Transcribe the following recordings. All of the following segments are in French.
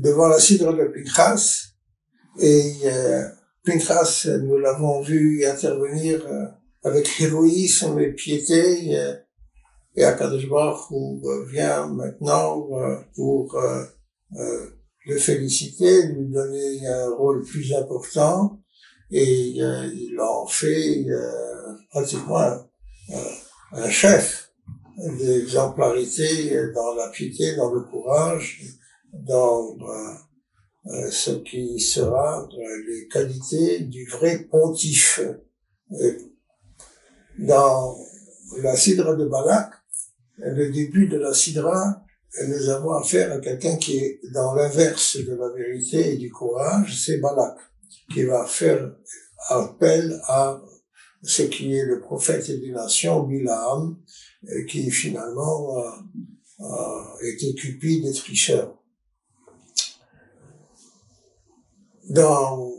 devant la cidre de Pinchas, et Pinchas, nous l'avons vu intervenir avec héroïsme et piété, et Akadosh Baruch Hu vient maintenant pour le féliciter, lui donner un rôle plus important, et il en fait pratiquement un chef d'exemplarité dans la piété, dans le courage, dans ce qui sera les qualités du vrai pontife. Dans la sidra de Balak, le début de la sidra, nous avons affaire à quelqu'un qui est dans l'inverse de la vérité et du courage, c'est Balak, qui va faire appel à ce qui est le prophète des nations, Bilaam, qui finalement était cupide et tricheur. Dans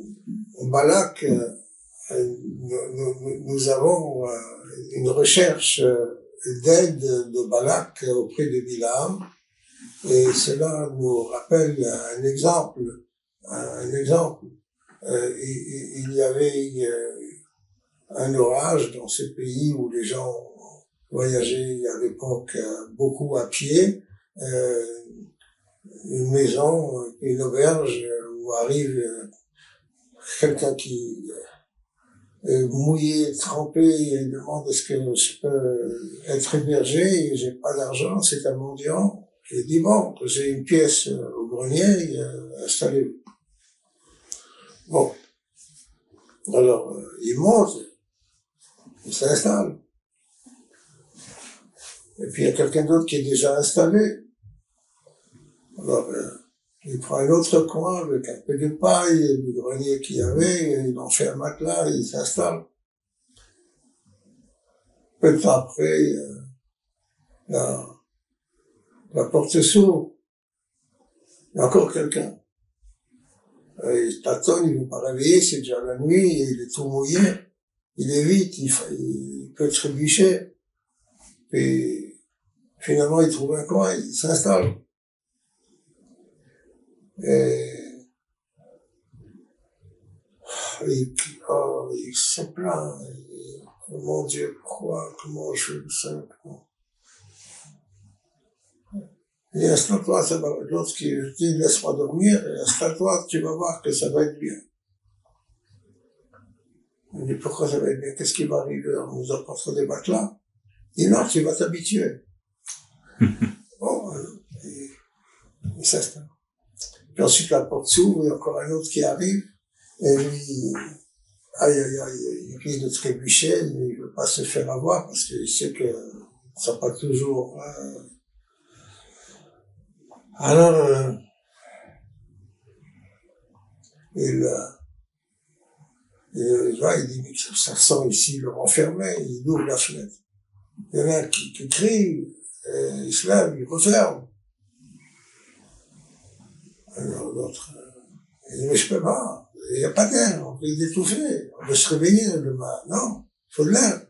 Balak, nous avons une recherche d'aide de Balak auprès de Bilaam, et cela nous rappelle un exemple. Il y avait un orage dans ce pays où les gens voyageaient à l'époque beaucoup à pied, une maison, une auberge où arrive quelqu'un qui est mouillé, trempé, et demande est-ce que je peux être hébergé, et j'ai pas d'argent, c'est un mendiant. J'ai dit bon, j'ai une pièce au grenier, installez-vous. Bon. Alors, il monte, il s'installe. Et puis il y a quelqu'un d'autre qui est déjà installé. Alors, il prend un autre coin avec un peu de paille, du grenier qu'il y avait, et il en fait un matelas, et il s'installe. Peu de temps après, la porte s'ouvre. Il y a encore quelqu'un. Il tâtonne, il ne veut pas réveiller, c'est déjà la nuit, et il est tout mouillé. Il est vite, il peut trébucher. Et finalement, il trouve un coin, il s'installe. Et il se plaint. Oh mon Dieu, pourquoi, comment je fais ça? Il dit, installe-toi, ça va. L'autre qui dit, laisse-moi dormir, et installe-toi, tu vas voir que ça va être bien. Il dit, pourquoi ça va être bien? Qu'est-ce qui va arriver? On nous apportera des matelas. Il dit, non, tu vas t'habituer. Bon, il s'installe. Puis ensuite, la porte s'ouvre, il y a encore un autre qui arrive, et lui, aïe, il risque de trébucher, mais il veut pas se faire avoir, parce qu'il sait que ça pas toujours, alors, il va, il dit, mais ça sent ici le renfermé, il ouvre la fenêtre. Il y en a un qui crie, il se lève, il referme. Alors l'autre, il dit, mais je peux pas, il n'y a pas d'air, on peut y étouffer, on peut se réveiller le demain. Non, il faut de l'air.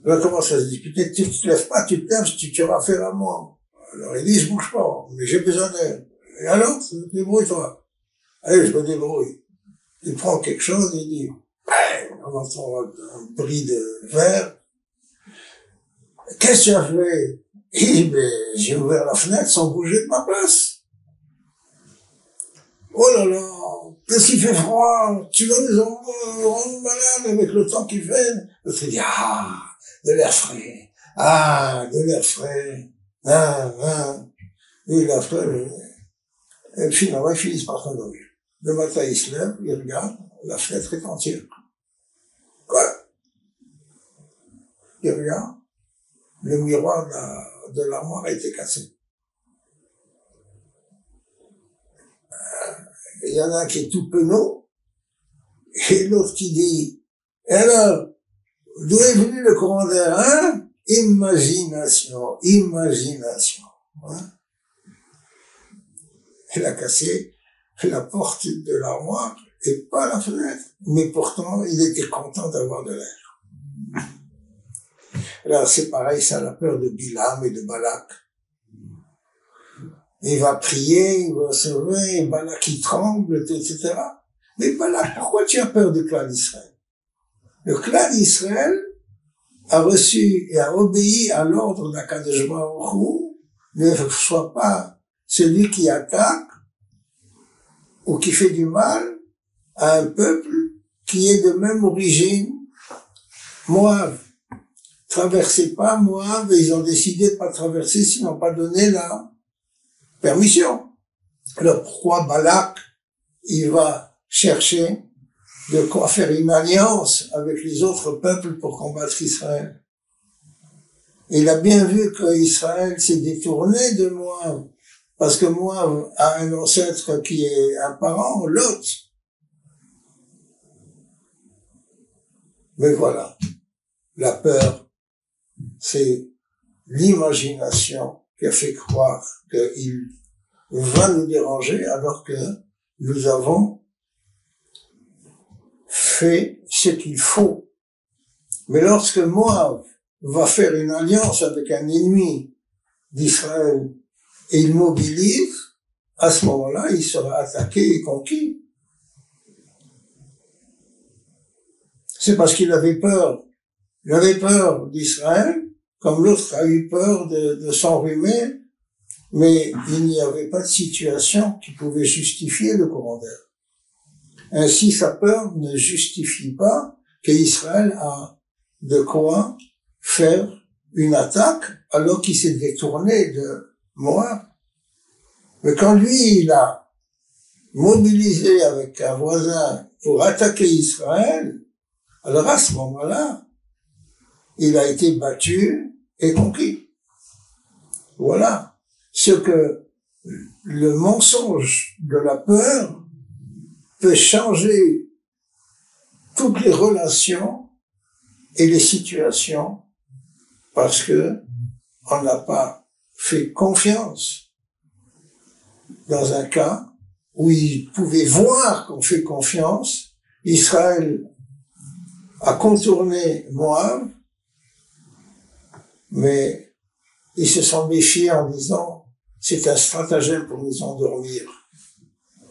Là, commence à se discuter, tu te lèves pas, tu te lèves, tu auras affaire à moi. Alors il dit, je bouge pas, mais j'ai besoin d'air. Et alors, débrouille-toi. Allez, je me débrouille. Il prend quelque chose, il dit, on entend un bruit de verre. Qu'est-ce que tu as fait? Il dit, mais j'ai ouvert la fenêtre sans bouger de ma place. Oh là là, qu'est-ce qu'il fait froid, tu vas nous rendre malade avec le temps qu'il fait. L'autre dit, de l'air frais, de l'air frais, et l'air frais, et finalement, ils finissent par s'endormir. Le matin, il se lève, il regarde, la fenêtre est entière. Quoi? Il regarde, le miroir de l'armoire a été cassé. Il y en a un qui est tout penaud, et l'autre qui dit, et alors, d'où est venu le courant d'air, hein? Imagination. Hein? Il a cassé la porte de l'armoire et pas la fenêtre. Mais pourtant, il était content d'avoir de l'air. Alors, c'est pareil, ça a la peur de Bilam et de Balak. il va prier, il va se lever, Balak qui tremble, etc. Mais Balak, pourquoi tu as peur du clan d'Israël? Le clan d'Israël a reçu et a obéi à l'ordre d'Akadosh Baruch Hu, ne soit pas celui qui attaque ou qui fait du mal à un peuple qui est de même origine, Moab. Traversez pas Moab, et ils ont décidé de pas traverser s'ils n'ont pas donné la permission. Alors pourquoi Balak, il va chercher de quoi faire une alliance avec les autres peuples pour combattre Israël? Il a bien vu qu'Israël s'est détourné de Moab, parce que Moab a un ancêtre qui est un parent, Lot. Mais voilà, la peur, c'est l'imagination qui a fait croire qu'il va nous déranger alors que nous avons fait ce qu'il faut. Mais lorsque Moab va faire une alliance avec un ennemi d'Israël et il mobilise, à ce moment-là, il sera attaqué et conquis. C'est parce qu'il avait peur. Il avait peur d'Israël, comme l'autre a eu peur de s'enrhumer, mais il n'y avait pas de situation qui pouvait justifier le courant d'air. Ainsi, sa peur ne justifie pas qu'Israël a de quoi faire une attaque alors qu'il s'est détourné de Moab. Mais quand lui, il a mobilisé avec un voisin pour attaquer Israël, alors à ce moment-là, il a été battu et conquis. Voilà ce que le mensonge de la peur peut changer toutes les relations et les situations parce que on n'a pas fait confiance dans un cas où il pouvait voir qu'on fait confiance. Israël a contourné Moab, mais ils se sont méfiés en disant c'est un stratagème pour nous endormir.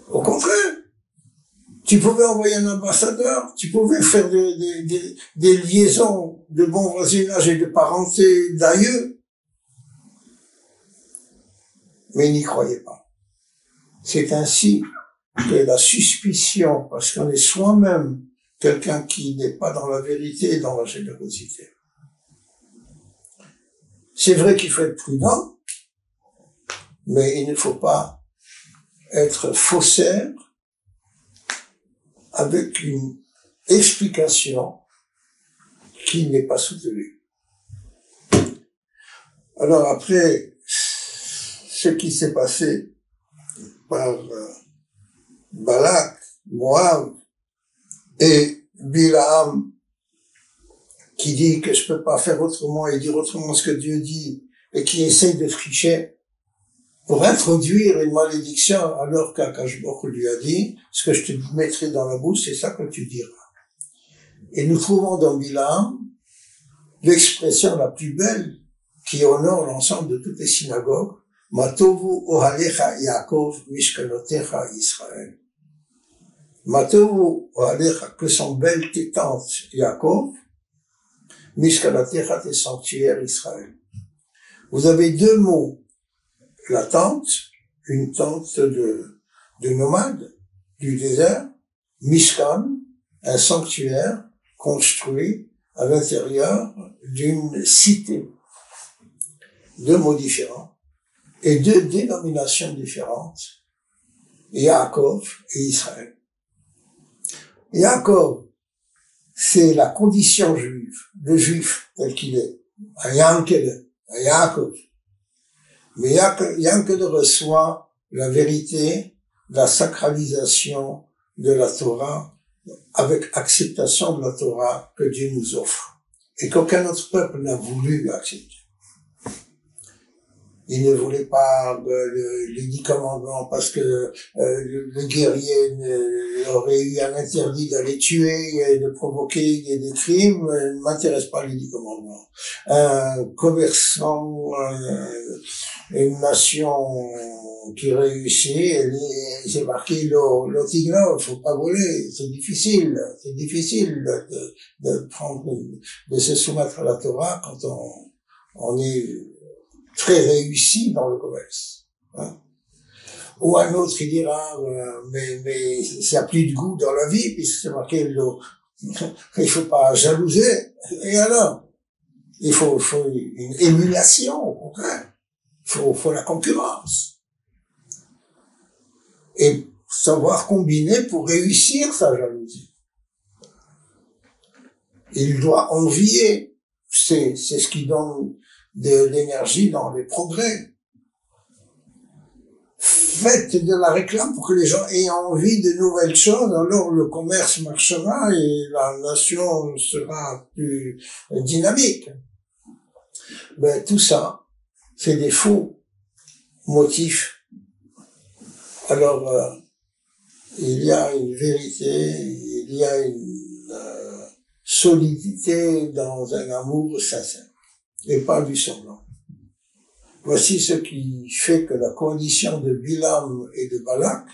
Au contraire, tu pouvais envoyer un ambassadeur, tu pouvais faire des liaisons de bon voisinage et de parenté d'ailleurs, mais ils n'y croyaient pas. C'est ainsi que la suspicion, parce qu'on est soi-même quelqu'un qui n'est pas dans la vérité et dans la générosité. C'est vrai qu'il faut être prudent, mais il ne faut pas être faussaire avec une explication qui n'est pas soutenue. Alors après, ce qui s'est passé par Balak, Moab et Bilaam, qui dit que je peux pas faire autrement et dire autrement ce que Dieu dit, et qui essaye de tricher pour introduire une malédiction alors qu'Akadosh Baruch Hu lui a dit, ce que je te mettrai dans la bouche, c'est ça que tu diras. Et nous trouvons dans Bilaam l'expression la plus belle qui honore l'ensemble de toutes les synagogues, Matovu ohalecha Yaakov mishkanotecha Israël. Matovu ohalecha, que sont belles tes tentes Yaakov, mishkanotecha tes sanctuaires Israël. Vous avez deux mots, la tente, une tente de nomades du désert, Mishkan, un sanctuaire construit à l'intérieur d'une cité. Deux mots différents et deux dénominations différentes, Yaakov et Israël. Yaakov, c'est la condition juive, le juif tel qu'il est, un Yankele, un Yaakov. Mais Yankele reçoit la vérité, la sacralisation de la Torah, avec acceptation de la Torah que Dieu nous offre, et qu'aucun autre peuple n'a voulu accepter. Il ne voulait pas les 10 commandements parce que le guerrier aurait eu un interdit d'aller tuer et de provoquer des crimes. Ne m'intéresse pas les 10 commandements. Un commerçant, une nation qui réussit, c'est marqué lo tigno, faut pas voler, c'est difficile de se soumettre à la Torah quand on est très réussi dans le commerce. Hein. Ou un autre qui dira, mais il n'y a plus de goût dans la vie, puisque c'est marqué il faut pas jalouser. Et alors? Il faut une émulation, au contraire. Il faut la concurrence. Et savoir combiner pour réussir sa jalousie. Il doit envier. C'est ce qui donne de l'énergie dans les progrès. Faites de la réclame pour que les gens aient envie de nouvelles choses, alors le commerce marchera et la nation sera plus dynamique. Ben, tout ça, c'est des faux motifs. Alors, il y a une vérité, il y a une solidité dans un amour sincère, et pas du semblant. Voici ce qui fait que la condition de Bilam et de Balak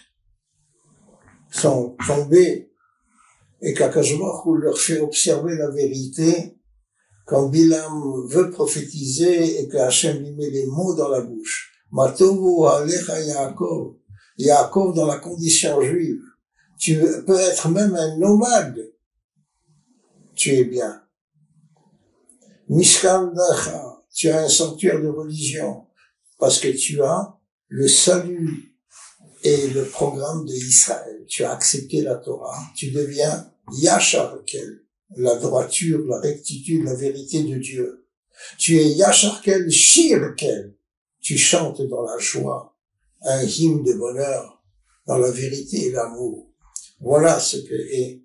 sont tombées et qu'Akadosh Baruch Hu leur fait observer la vérité quand Bilam veut prophétiser et que Hachem lui met les mots dans la bouche. Matovu alecha Yaakov. Yaakov dans la condition juive. Tu peux être même un nomade. Tu es bien. Mishkan Dacha. Tu as un sanctuaire de religion parce que tu as le salut et le programme de Israël. Tu as accepté la Torah. Tu deviens Yachar Kel, la droiture, la rectitude, la vérité de Dieu. Tu es Yachar Kel, Shir Kel. Tu chantes dans la joie un hymne de bonheur, dans la vérité et l'amour. Voilà ce que est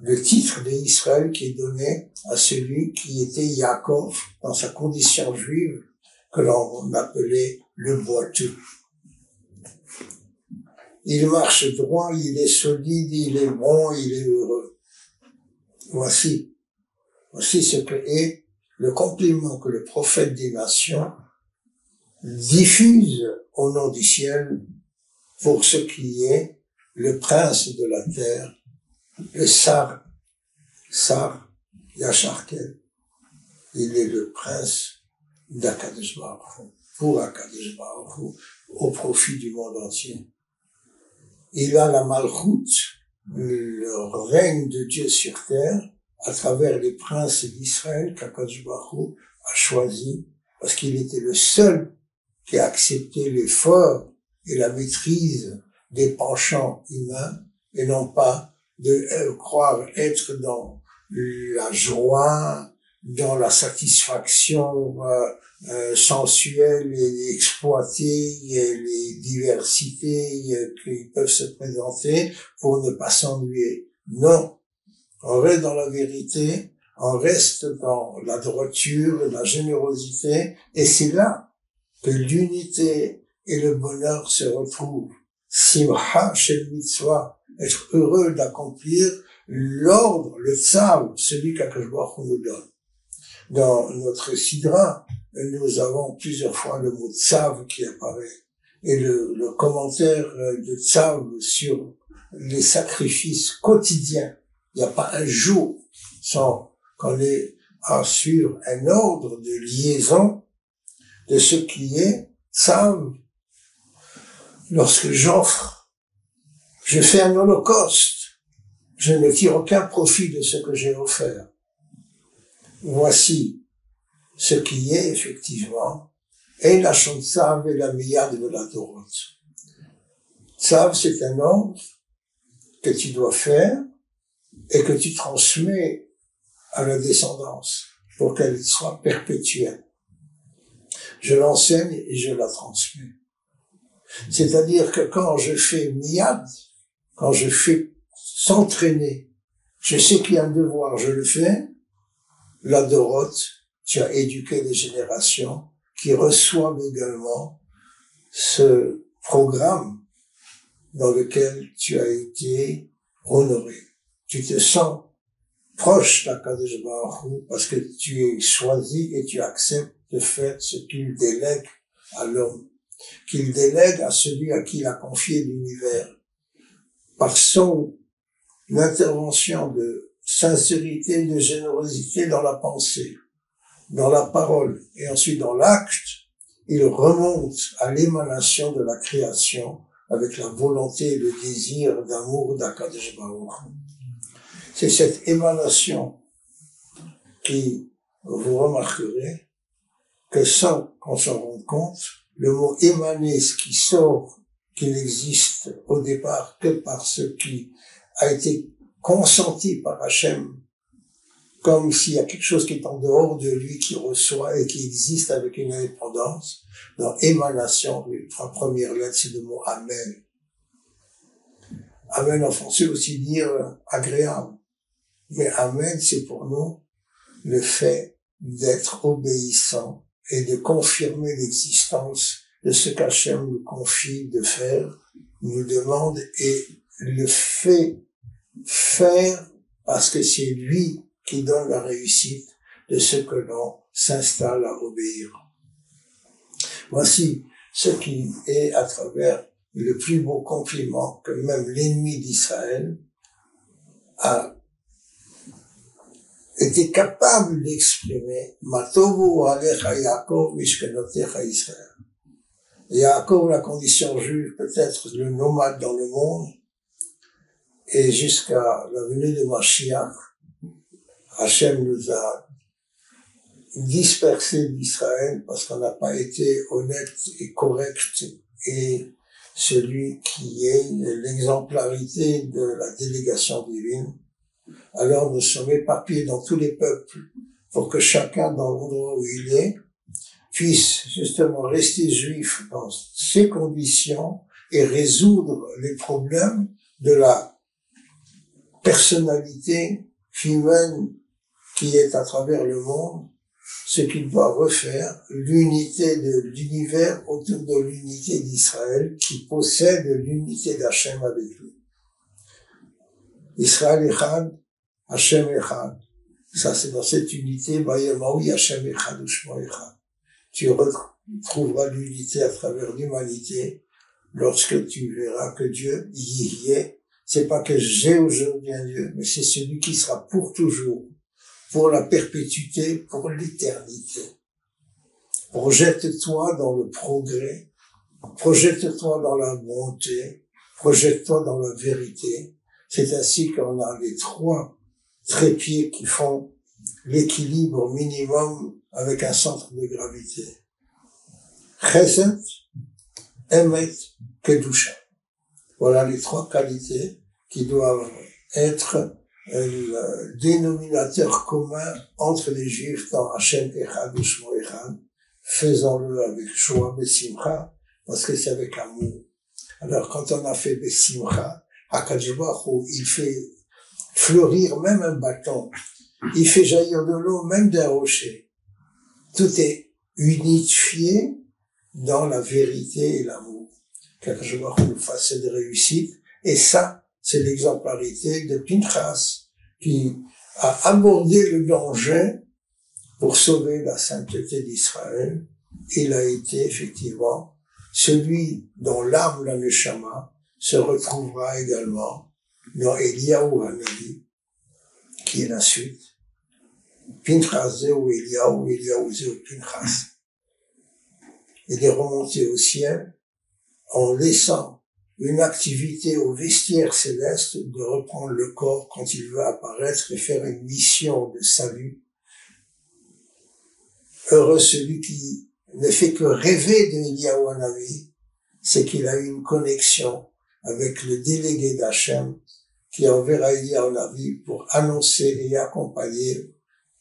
le titre d'Israël qui est donné à celui qui était Yaakov dans sa condition juive, que l'on appelait le boiteux. Il marche droit, il est solide, il est bon, il est heureux. Voici ce que est le compliment que le prophète des nations diffuse au nom du ciel pour ce qui est le prince de la terre, le Sar Yachar Kel. Il est le prince d'Akadosh Baruch Hu, pour Akadosh Baruch Hu, au profit du monde entier. Il a la malchoute, le règne de Dieu sur terre, à travers les princes d'Israël qu'Akadosh Baruch Hu a choisi, parce qu'il était le seul qui a accepté l'effort et la maîtrise des penchants humains, et non pas de croire être dans la joie, dans la satisfaction sensuelle et exploiter les diversités qui peuvent se présenter pour ne pas s'ennuyer. Non, on reste dans la vérité, on reste dans la droiture, la générosité, et c'est là que l'unité et le bonheur se retrouvent. Simcha shel mitzvah, être heureux d'accomplir l'ordre, le tzav, celui qu'Akadosh Baruch Hu nous donne. Dans notre sidra, nous avons plusieurs fois le mot tzav qui apparaît. Et le commentaire de tzav sur les sacrifices quotidiens. Il n'y a pas un jour sans qu'on ait sur un ordre de liaison de ce qui est tzav. Lorsque je fais un holocauste, je ne tire aucun profit de ce que j'ai offert. Voici ce qui est effectivement et la Tzav et la Miyad de la Torah. Tzav, c'est un ordre que tu dois faire et que tu transmets à la descendance pour qu'elle soit perpétuelle. Je l'enseigne et je la transmets. C'est-à-dire que quand je fais Miyad, quand je fais s'entraîner, je sais qu'il y a un devoir, je le fais. La Doroth, tu as éduqué les générations qui reçoivent également ce programme dans lequel tu as été honoré. Tu te sens proche d'Akadosh Baruch Hu parce que tu es choisi et tu acceptes de faire ce qu'il délègue à l'homme, qu'il délègue à celui à qui il a confié l'univers. Par son intervention de sincérité, de générosité dans la pensée, dans la parole et ensuite dans l'acte, il remonte à l'émanation de la création avec la volonté et le désir d'amour d'Akadosh Baruch Hu. C'est cette émanation qui, vous remarquerez, que sans qu'on s'en rende compte, le mot émaner, ce qui sort, qui n'existe au départ que par ce qui a été consenti par Hachem, comme s'il y a quelque chose qui est en dehors de lui, qui reçoit et qui existe avec une indépendance. Dans émanation, les 3 premières lettres, c'est le mot Amen. Amen en français aussi dire agréable. Mais Amen, c'est pour nous le fait d'être obéissant et de confirmer l'existence de ce qu'Hachem nous confie de faire, nous demande et le fait faire parce que c'est lui qui donne la réussite de ce que l'on s'installe à obéir. Voici ce qui est à travers le plus beau compliment que même l'ennemi d'Israël a été capable d'exprimer. Matovu alecha Yaakov mishkenotecha Israël. Yaakov, la condition juive, peut-être le nomade dans le monde, et jusqu'à la venue de Mashiach, Hachem nous a dispersés d'Israël parce qu'on n'a pas été honnête et correct et celui qui est l'exemplarité de la délégation divine. Alors nous sommes éparpillés dans tous les peuples pour que chacun dans l'endroit où il est puisse justement rester juif dans ces conditions et résoudre les problèmes de la personnalité humaine qui est à travers le monde, ce qu'il doit refaire, l'unité de l'univers autour de l'unité d'Israël qui possède l'unité d'Hachem avec lui. Israël Echad, Hachem Echad. Ça c'est dans cette unité, Bayamaoui Hachem Echad Ushmo Echad. Tu retrouveras l'unité à travers l'humanité lorsque tu verras que Dieu y est. C'est pas que j'ai aujourd'hui un Dieu, mais c'est celui qui sera pour toujours, pour la perpétuité, pour l'éternité. Projette-toi dans le progrès, projette-toi dans la bonté, projette-toi dans la vérité. C'est ainsi qu'on a les 3 trépieds qui font l'équilibre minimum avec un centre de gravité. Chesed, Emet, Kedusha. Voilà les 3 qualités qui doivent être le dénominateur commun entre les Juifs dans Hachem Echad Ushmo Echad. Faisons-le avec joie, besimcha, parce que c'est avec amour. Alors quand on a fait besimcha, HaKadosh Baruch Hu, il fait fleurir même un bâton, il fait jaillir de l'eau même d'un rocher. Tout est unifié dans la vérité et l'amour. HaKadosh Baruch Hu nous fasse cette réussite, et ça, c'est l'exemplarité de Pinchas, qui a abordé le danger pour sauver la sainteté d'Israël. Il a été effectivement celui dont l'âme, la Neshama, se retrouvera également dans Eliyahu Hanavi, qui est la suite. Pinchas Zeu Eliyahu, Eliyahu Zeu Pinchas. Il est remonté au ciel en laissant une activité au vestiaire céleste de reprendre le corps quand il veut apparaître et faire une mission de salut. Heureux celui qui ne fait que rêver de Eliyahu Hanavi, c'est qu'il a eu une connexion avec le délégué d'Hachem qui enverra Eliyahu Hanavi pour annoncer et accompagner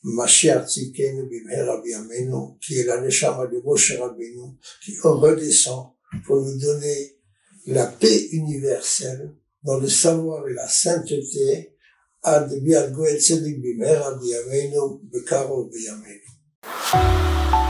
Mashiach Tzidkenu Bimheira B'Yameinu, qui est la Neshama de Moshe Rabbeinu, qui redescend pour nous donner la paix universelle dans le savoir et la sainteté, Ad Biad Goel Tzedek Bimheira B'Yameinu, Bekaro B'Yameinu.